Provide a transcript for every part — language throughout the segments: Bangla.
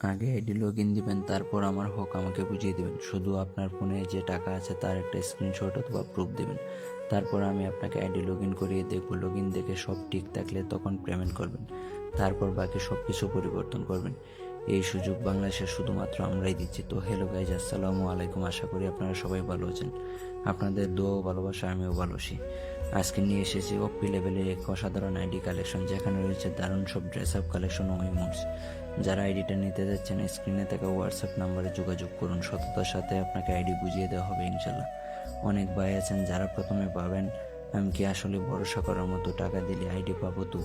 আগে আইডি লগ ইন দিবেন, তারপর আমার হক আমাকে বুঝিয়ে দেবেন। শুধু আপনার ফোনে যে টাকা আছে তার একটা স্ক্রিনশট অথবা প্রুফ দেবেন। তারপর আমি আপনাকে আইডি লগ ইন করিয়ে দেখব। লগ ইন দেখে সব ঠিক থাকলে তখন পেমেন্ট করবেন। তারপর বাকি সব কিছু পরিবর্তন করবেন। এই সুযোগ বাংলাদেশে শুধুমাত্র আমরাই দিচ্ছি। তো হ্যালো গাইজ, আসসালামু আলাইকুম। আশা করি আপনারা সবাই ভালো আছেন। আপনাদের দোয়া ও ভালোবাসা আমিও ভালোবাসি। আজকে নিয়ে এসেছি ওপি লেভেলের এক অসাধারণ আইডি কালেকশন, যেখানে রয়েছে দারুণ সব ড্রেস আপ কালেকশন ও ইমোটস। যারা আইডিটা নিতে যাচ্ছেন স্ক্রিনে থাকা হোয়াটসঅ্যাপ নাম্বারে যোগাযোগ করুন। সততার সাথে আপনাকে আইডি বুঝিয়ে দেওয়া হবে ইনশাল্লাহ। অনেক ভাই আছেন যারা প্রথমে পাবেন আমি কি আসলে ভরসা করার মতো, টাকা দিলে আইডি পাবো তো?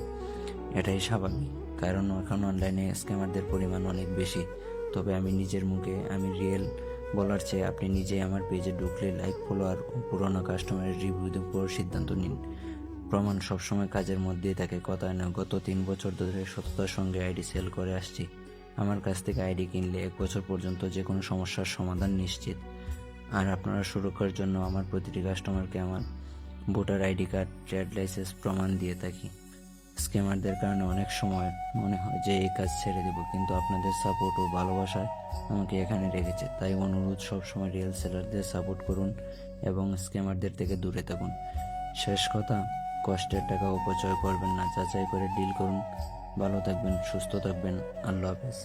এটাই স্বাভাবিক, কারণ এখন অনলাইনে স্ক্যামারদের পরিমাণ অনেক বেশি। তবে আমি নিজের মুখে আমি রিয়েল বলার চেয়ে আপনি নিজেই আমার পেজে ঢুকলে লাইক, ফলোয়ার ও পুরোনো কাস্টমারের রিভিউর উপর সিদ্ধান্ত নিন। প্রমাণ সবসময় কাজের মধ্যেই থাকে, কথায় নয়। গত 3 বছর ধরে সততার সঙ্গে আইডি সেল করে আসছি। আমার কাছ থেকে আইডি কিনলে 1 বছর পর্যন্ত যে কোনো সমস্যার সমাধান নিশ্চিত। আর আপনারা সুরক্ষার জন্য আমার প্রতিটি কাস্টমারকে আমার voter ID card, trade licence প্রমাণ দিয়ে থাকি। স্ক্যামারদের কারণে অনেক সময় মনে হয় যে এই কাজ ছেড়ে দেব, কিন্তু আপনাদের সাপোর্ট ও ভালোবাসায় আমাকে এখানে রেখেছে। তাই অনুরোধ, সবসময় রিয়েল সেলারদের সাপোর্ট করুন এবং স্ক্যামারদের থেকে দূরে থাকুন। শেষ কথা, কষ্টের টাকা অপচয় করবেন না, যাচাই করে ডিল করুন। ভালো থাকবেন, সুস্থ থাকবেন। আল্লাহ হাফেজ।